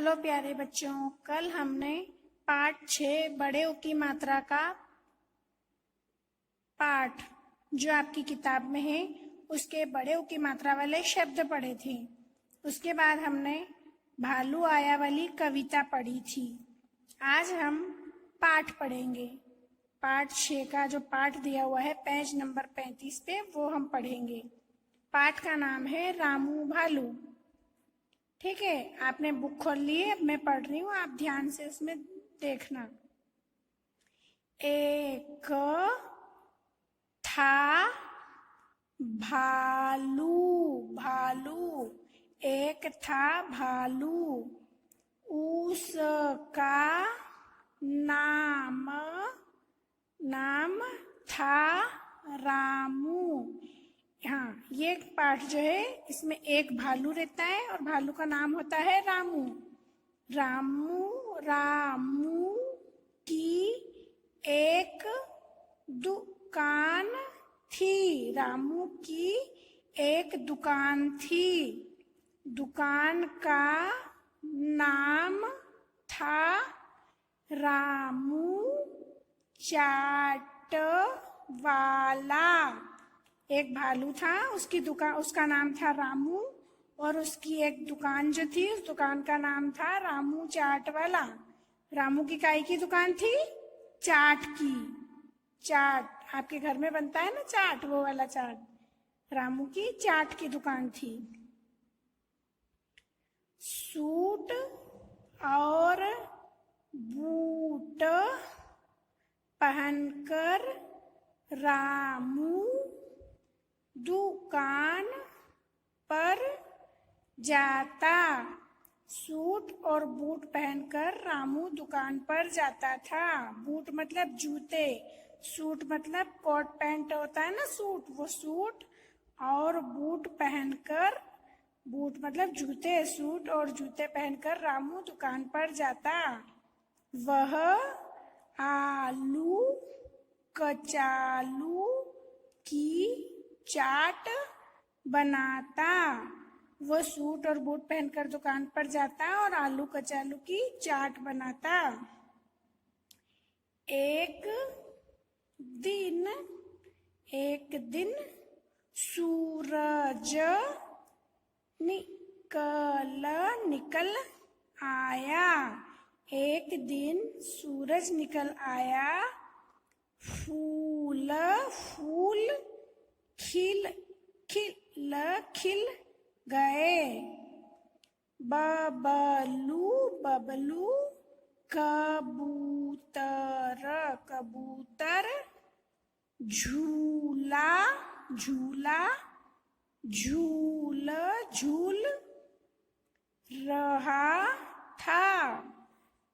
Hello प्यारे बच्चों, कल हमने पाठ 6 बड़े उ की मात्रा का पाठ जो आपकी किताब में है उसके बड़े उ की मात्रा वाले शब्द पढ़े थे। उसके बाद हमने भालू आया वाली कविता पढ़ी थी। आज हम पाठ पढ़ेंगे। पाठ 6 का जो पाठ दिया हुआ है पेज नंबर 35 पे वो हम पढ़ेंगे। पाठ का नाम है रामू भालू। ठीक है, आपने बुक खोल ली है, अब मैं पढ़ रही हूँ, आप ध्यान से उसमें देखना। एक था भालू, भालू एक था भालू, उसका नाम था रामू। हाँ, ये पाठ जो है इसमें एक भालू रहता है और भालू का नाम होता है रामू। रामू रामू की एक दुकान थी। रामू की एक दुकान थी। दुकान का नाम था रामू चाट वाला। एक भालू था, उसका नाम था रामू और उसकी एक दुकान जो थी उस दुकान का नाम था रामू चाट वाला। रामू की काई की दुकान थी? चाट की। चाट आपके घर में बनता है ना चाट, वो वाला चाट। रामू की चाट की दुकान थी। सूट और बूट पहनकर रामू दुकान पर जाता। सूट और बूट पहनकर रामू दुकान पर जाता था। बूट मतलब जूते, सूट मतलब कोट पैंट होता है ना सूट, वो सूट और बूट पहनकर, बूट मतलब जूते, सूट और जूते पहनकर रामू दुकान पर जाता। वह आलू कचालू की चाट बनाता। वो सूट और बूट पहनकर दुकान पर जाता और आलू कचालू की चाट बनाता। एक दिन सूरज निकल आया। एक दिन सूरज निकल आया। फूल खिल गए। बबलू कबूतर झूल रहा था।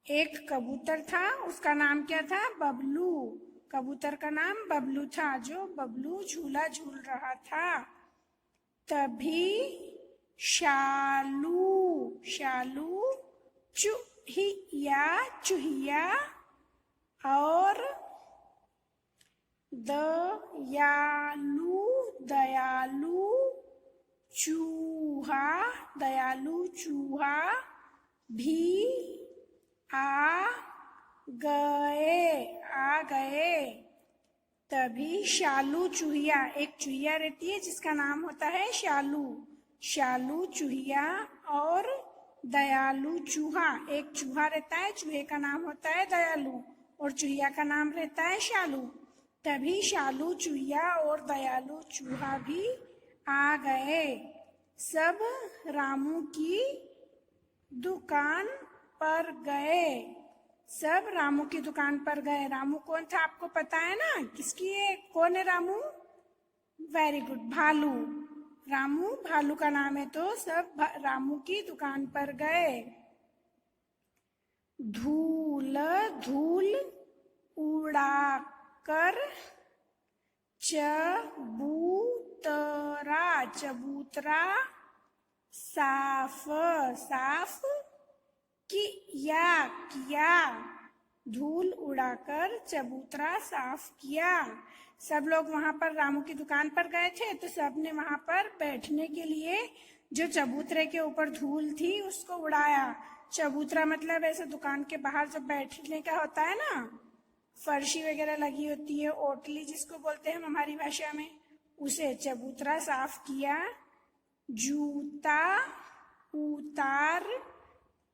एक कबूतर था, उसका नाम क्या था? बबलू। कबूतर का नाम बबलू था, जो बबलू झूला झूल रहा था। तभी शालू चूहिया और दयालू चूहा भी आ गए। तभी शालू चूहिया, एक चूहिया रहती है जिसका नाम होता है शालू चूहिया और दयालू चूहा, एक चूहा रहता है, चूहे का नाम होता है दयालू और चूहिया का नाम रहता है शालू। तभी शालू चूहिया और दयालू चूहा भी आ गए। सब रामू की दुकान पर गए। सब रामू की दुकान पर गए। रामू कौन था आपको पता है ना? किसकी है? कौन है रामू? वेरी गुड, भालू। रामू भालू का नाम है, तो सब रामू की दुकान पर गए। धूल उड़ाकर चबूतरा साफ किया। धूल उड़ाकर चबूतरा साफ किया। सब लोग वहां पर रामू की दुकान पर गए थे, तो सबने वहां पर बैठने के लिए जो चबूतरे के ऊपर धूल थी उसको उड़ाया। चबूतरा मतलब ऐसे दुकान के बाहर जब बैठने का होता है ना, फर्शी वगैरह लगी होती है, ओटली जिसको बोलते हैं हमारी भाषा में, उसे चबूतरा साफ किया। जूता उतार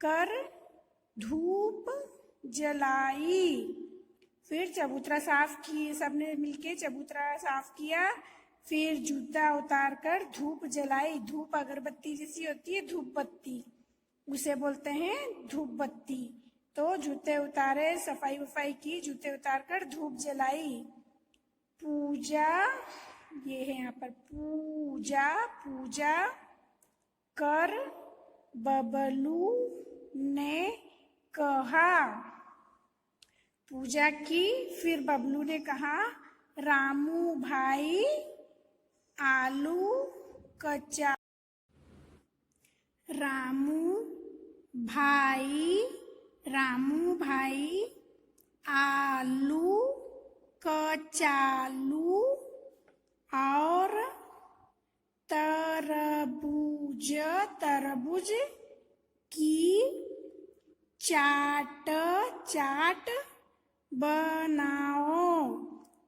कर धूप जलाई। फिर चबूतरा साफ किए, सबने मिलके चबूतरा साफ किया। फिर जूता उतार कर धूप जलाई। धूप अगरबत्ती जैसी होती है, धूप बत्ती, उसे बोलते हैं धूप बत्ती। तो जूते उतारे, सफाई वफाई की, जूते उतार कर धूप जलाई। पूजा, ये है यहाँ पर पूजा, पूजा कर बबलू ने कहा। पूजा की, फिर बबलू ने कहा, रामू भाई आलू कचा। रामू भाई आलू कचालू और तरबूज की चाट बनाओ।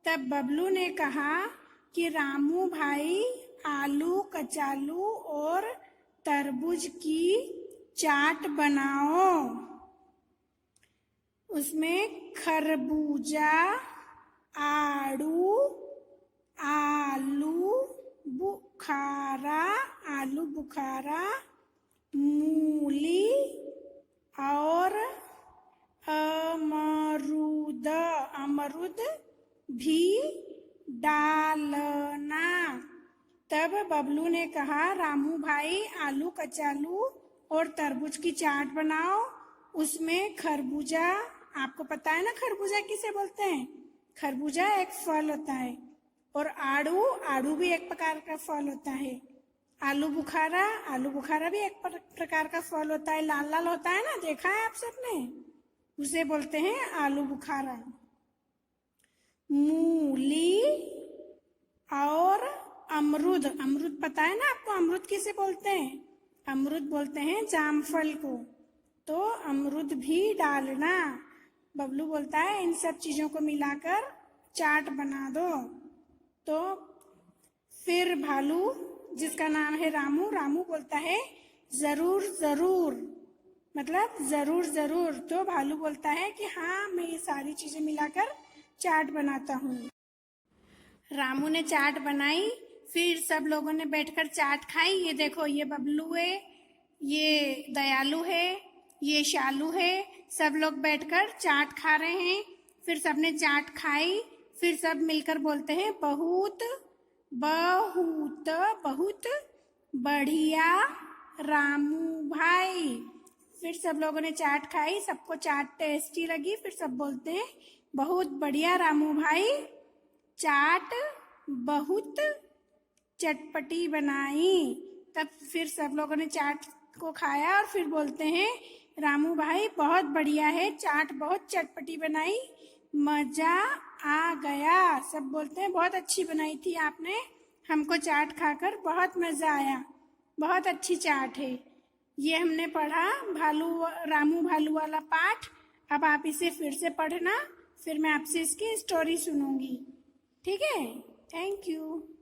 तब बबलू ने कहा कि रामू भाई आलू कचालू और तरबूज की चाट बनाओ। उसमें खरबूजा, आलू बुखारा, मूली और अमरूद भी डालना। तब बबलू ने कहा, रामू भाई आलू कचालू और तरबूज की चाट बनाओ। उसमें खरबूजा, आपको पता है ना खरबूजा किसे बोलते हैं? खरबूजा एक फल होता है। और आड़ू भी एक प्रकार का फल होता है। आलू बुखारा भी एक प्रकार का फल होता है, लाल लाल होता है ना, देखा है आप सबने, उसे बोलते हैं आलू बुखारा। मूली और अमरूद पता है ना आपको, अमरूद किसे बोलते हैं? अमरूद बोलते हैं जामफल को। तो अमरूद भी डालना। बबलू बोलता है इन सब चीजों को मिलाकर चाट बना दो। तो फिर भालू, जिसका नाम है रामू बोलता है जरूर, मतलब जरूर। तो भालू बोलता है कि हाँ, मैं ये सारी चीजें मिलाकर चाट बनाता हूँ। रामू ने चाट बनाई, फिर सब लोगों ने बैठकर चाट खाई। ये देखो, ये बबलू है, ये दयालु है, ये शालू है, सब लोग बैठकर चाट खा रहे हैं। फिर सबने चाट खाई, फिर सब मिलकर बोलते हैं बहुत बढ़िया रामू भाई। फिर सब लोगों ने चाट खाई, सबको चाट टेस्टी लगी। फिर सब बोलते हैं बहुत बढ़िया रामू भाई, चाट बहुत चटपटी बनाई। तब फिर सब लोगों ने चाट को खाया और फिर बोलते हैं रामू भाई बहुत बढ़िया है, चाट बहुत चटपटी बनाई, मजा आ गया। सब बोलते हैं बहुत अच्छी बनाई थी आपने, हमको चाट खाकर बहुत मजा आया, बहुत अच्छी चाट है। ये हमने पढ़ा रामू भालू वाला पाठ। अब आप इसे फिर से पढ़ना, फिर मैं आपसे इसकी स्टोरी सुनूंगी। ठीक है, थैंक यू।